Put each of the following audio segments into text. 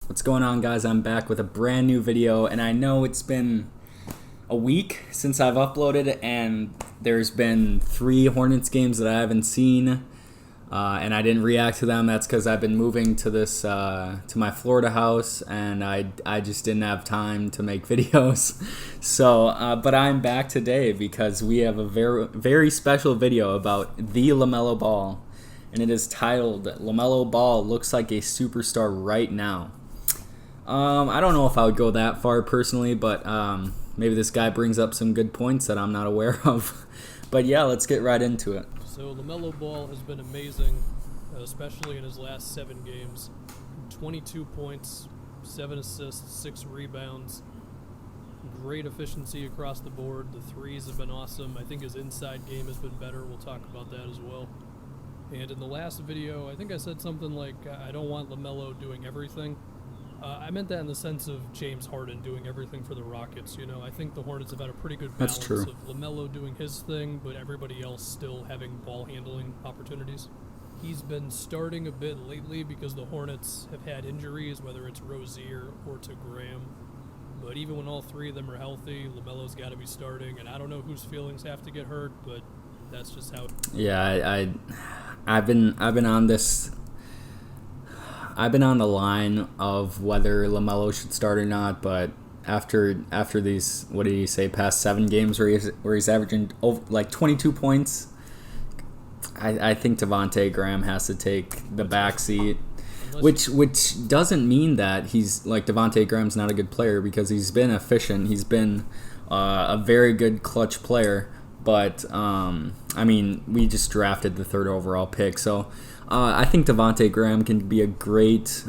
What's going on, guys? I'm back with a brand new video, and I know it's been a week since I've uploaded, and there's been 3 Hornets games that I haven't seen, and I didn't react to them. That's because I've been moving to this to my Florida house, and I just didn't have time to make videos. So, but I'm back today because we have a very special video about the Lamelo Ball, and it is titled "Lamelo Ball Looks Like a Superstar Right Now." I don't know if I would go that far personally, but maybe this guy brings up some good points that I'm not aware of. But yeah, let's get right into it. So Lamelo Ball has been amazing, especially in his last 7 games. 22 points, 7 assists, 6 rebounds. Great efficiency across the board. The threes have been awesome. I think his inside game has been better. We'll talk about that as well. And in the last video, I think I said something like, I don't want Lamelo doing everything. I meant that in the sense of James Harden doing everything for the Rockets. You know, I think the Hornets have had a pretty good balance of Lamelo doing his thing, but everybody else still having ball handling opportunities. He's been starting a bit lately because the Hornets have had injuries, whether it's Rozier or to Graham. But even when all 3 of them are healthy, LaMelo's got to be starting, and I don't know whose feelings have to get hurt, but that's just how. Yeah, I've been on this. I've been on the line of whether LaMelo should start or not, but after these, what did he say, past 7 games where he's averaging over, like 22 points, I think Devontae Graham has to take the backseat, which doesn't mean that he's like Devontae Graham's not a good player, because he's been efficient. He's been a very good clutch player, but I mean, we just drafted the 3rd overall pick, so. I think Devontae Graham can be a great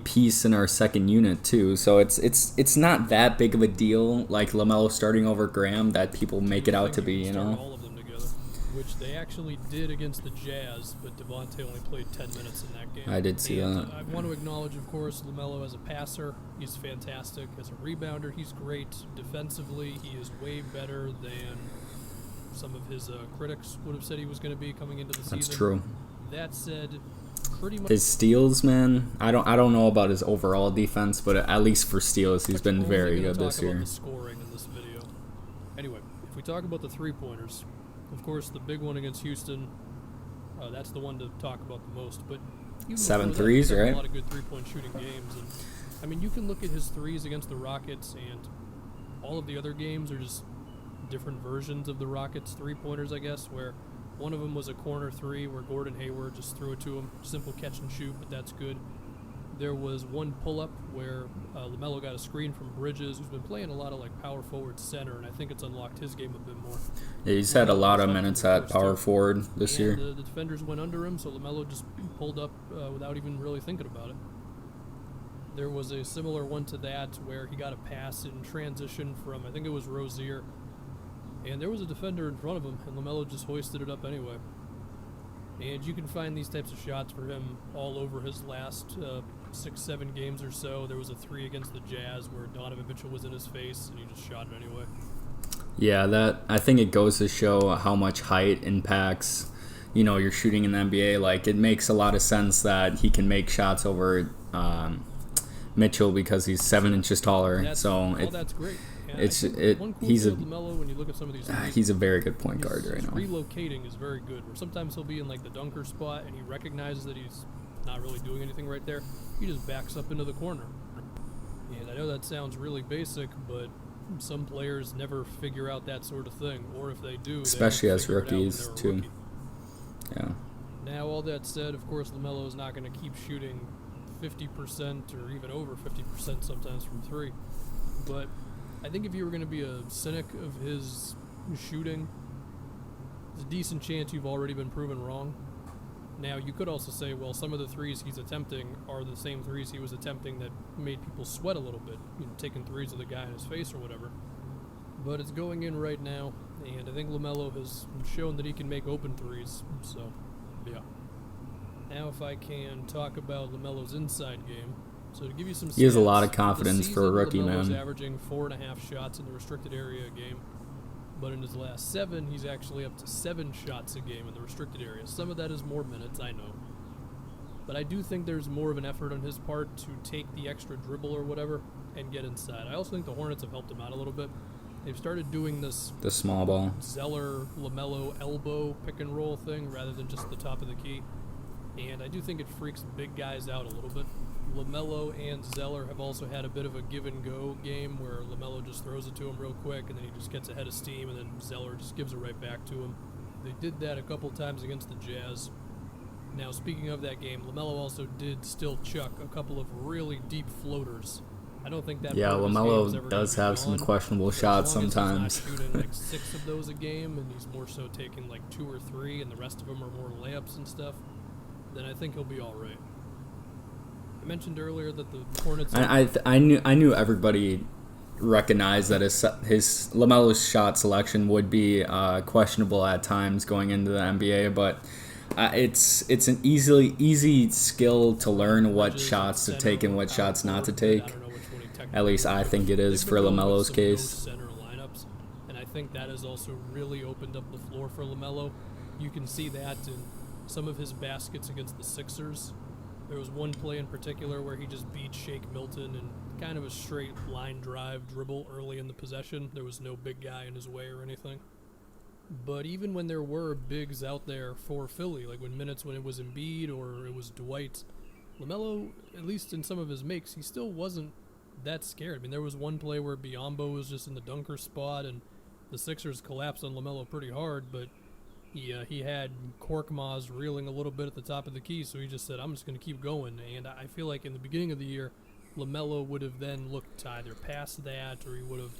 piece in our second unit too. So it's not that big of a deal, like LaMelo starting over Graham, that people make it out to be. You know, all of them together, which they actually did against the Jazz, but Devontae only played 10 minutes in that game. I did see that. I want to acknowledge, of course, LaMelo as a passer, he's fantastic. As a rebounder, he's great. Defensively, he is way better than some of his critics would have said he was going to be coming into the season. That's true. That said, pretty much his steals, man. I don't know about his overall defense, but at least for steals, he's been very good this year. About the scoring in this video. Anyway, if we talk about the 3-pointers, of course, the big one against Houston, that's the one to talk about the most. But 7 threes, right? A lot of good 3-point shooting games, and I mean, you can look at his threes against the Rockets, and all of the other games are just different versions of the Rockets 3-pointers, I guess, where one of them was a corner 3 where Gordon Hayward just threw it to him, simple catch and shoot, but that's good. There was one pull-up where LaMelo got a screen from Bridges, who's been playing a lot of like power forward center, and I think it's unlocked his game a bit more. Yeah, he's had a lot of minutes at power forward this year. The defenders went under him, so LaMelo just pulled up without even really thinking about it. There was a similar one to that where he got a pass in transition from, I think it was Rozier, and there was a defender in front of him, and LaMelo just hoisted it up anyway. And you can find these types of shots for him all over his last 6-7 games or so. There was a 3 against the Jazz where Donovan Mitchell was in his face, and he just shot it anyway. Yeah, I think it goes to show how much height impacts, your shooting in the NBA. Like, it makes a lot of sense that he can make shots over Mitchell because he's 7 inches taller. That's great. He's LaMelo, when you look at some of these he's a very good point guard right now. Relocating is very good. Where sometimes he'll be in like the dunker spot and he recognizes that he's not really doing anything right there. He just backs up into the corner. And I know that sounds really basic, but some players never figure out that sort of thing, or if they do, especially as rookies too. Rookie. Yeah. Now, all that said, of course, LaMelo is not going to keep shooting 50% or even over 50% sometimes from 3, but I think if you were going to be a cynic of his shooting, there's a decent chance you've already been proven wrong. Now, you could also say, well, some of the threes he's attempting are the same threes he was attempting that made people sweat a little bit, taking threes with a guy in his face or whatever. But it's going in right now, and I think LaMelo has shown that he can make open threes, so, yeah. Now, if I can talk about LaMelo's inside game. So to give you some stats, he has a lot of confidence for a rookie, LaMelo's man. Averaging 4.5 shots in the restricted area a game, but in his last 7, he's actually up to 7 shots a game in the restricted area. Some of that is more minutes, I know. But I do think there's more of an effort on his part to take the extra dribble or whatever and get inside. I also think the Hornets have helped him out a little bit. They've started doing The small ball. Zeller, Lamelo, elbow pick and roll thing rather than just the top of the key. And I do think it freaks big guys out a little bit. Lamelo and Zeller have also had a bit of a give and go game where Lamelo just throws it to him real quick and then he just gets ahead of steam and then Zeller just gives it right back to him. They did that a couple times against the Jazz. Now, speaking of that game, Lamelo also did still chuck a couple of really deep floaters. I don't think that. Yeah, part of his game is LaMelo ever does gonna be have some gone, questionable but as shots long as sometimes. he's not shooting like 6 of those a game, and he's more so taking like 2 or 3, and the rest of them are more layups and stuff, then I think he'll be all right. I mentioned earlier that the Hornets. I knew everybody recognized that his LaMelo's shot selection would be questionable at times going into the NBA, but it's an easy skill to learn what shots to take and what shots not to take. At least I think it is for LaMelo's case. Center lineups, and I think that has also really opened up the floor for LaMelo. You can see that in some of his baskets against the Sixers. There was one play in particular where he just beat Shake Milton in kind of a straight line drive dribble early in the possession. There was no big guy in his way or anything. But even when there were bigs out there for Philly, like when it was Embiid or it was Dwight, LaMelo, at least in some of his makes, he still wasn't that scared. I mean, there was one play where Biyombo was just in the dunker spot and the Sixers collapsed on LaMelo pretty hard, but he had Korkmaz reeling a little bit at the top of the key, so he just said, I'm just going to keep going. And I feel like in the beginning of the year, LaMelo would have then looked to either pass that or he would have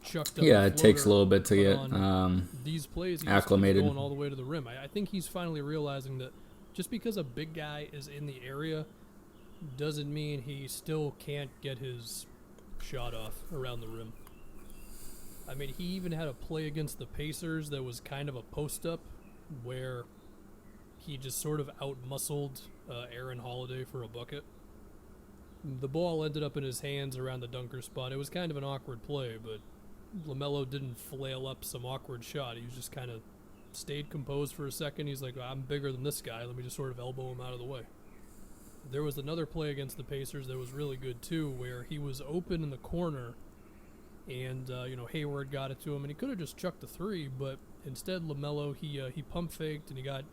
chucked up. Yeah, it takes a little bit to get these plays, acclimated. Going all the way to the rim. I think he's finally realizing that just because a big guy is in the area doesn't mean he still can't get his shot off around the rim. I mean, he even had a play against the Pacers that was kind of a post-up where he just sort of out-muscled Aaron Holiday for a bucket. The ball ended up in his hands around the dunker spot. It was kind of an awkward play, but LaMelo didn't flail up some awkward shot. He was just kind of stayed composed for a second. He's like, I'm bigger than this guy. Let me just sort of elbow him out of the way. There was another play against the Pacers that was really good, too, where he was open in the corner and, Hayward got it to him, and he could have just chucked the 3, but instead LaMelo, he pump faked and he got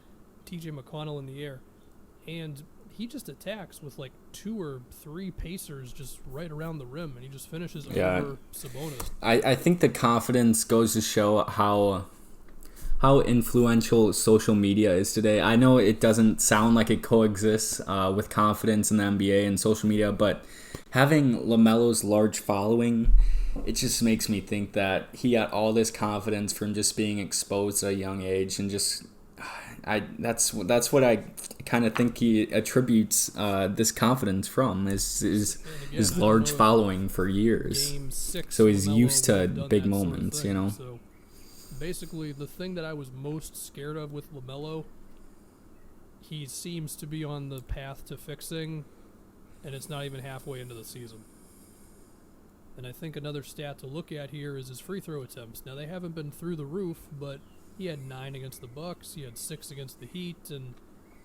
TJ McConnell in the air. And he just attacks with like 2 or 3 Pacers just right around the rim, and he just finishes over Sabonis. I think the confidence goes to show how influential social media is today. I know it doesn't sound like it coexists with confidence in the NBA and social media, but having LaMelo's large following, it just makes me think that he got all this confidence from just being exposed at a young age, and just that's what I kind of think he attributes this confidence from is his large following for years. So he's used to big moments, you know. So basically, the thing that I was most scared of with LaMelo, he seems to be on the path to fixing, and it's not even halfway into the season. And I think another stat to look at here is his free throw attempts. Now, they haven't been through the roof, but he had 9 against the Bucks. He had 6 against the Heat. And,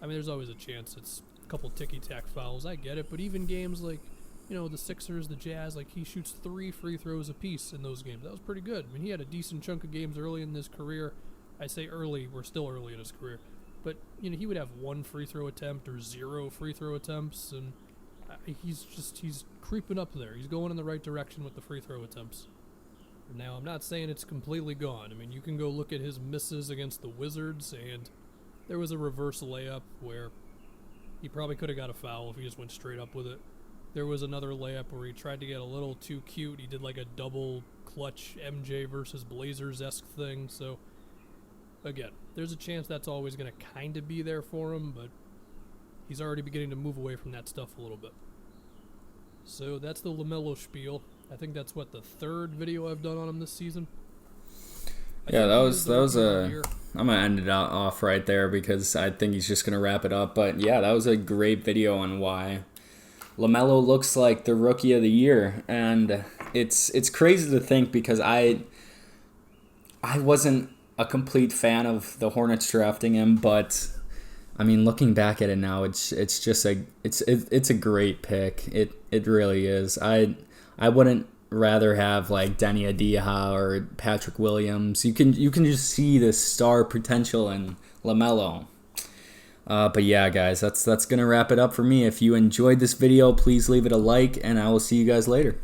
I mean, there's always a chance it's a couple ticky-tack fouls. I get it. But even games like, the Sixers, the Jazz, like he shoots 3 free throws apiece in those games. That was pretty good. I mean, he had a decent chunk of games early in his career. I say early. We're still early in his career. But, he would have 1 free throw attempt or 0 free throw attempts. And he's creeping up there. He's going in the right direction with the free throw attempts. Now, I'm not saying it's completely gone. I mean, you can go look at his misses against the Wizards, and there was a reverse layup where he probably could have got a foul if he just went straight up with it. There was another layup where he tried to get a little too cute. He did like a double clutch MJ versus Blazers-esque thing. So, again, there's a chance that's always going to kind of be there for him, but he's already beginning to move away from that stuff a little bit. So that's the LaMelo spiel. I think that's the 3rd video I've done on him this season. Yeah, that was a. I'm gonna end it off right there because I think he's just gonna wrap it up. But yeah, that was a great video on why LaMelo looks like the rookie of the year, and it's crazy to think because I wasn't a complete fan of the Hornets drafting him, but I mean, looking back at it now, it's just it's a great pick. It really is. I wouldn't rather have like Denny Adiha or Patrick Williams. You can just see the star potential in Lamelo. But yeah, guys, that's gonna wrap it up for me. If you enjoyed this video, please leave it a like, and I will see you guys later.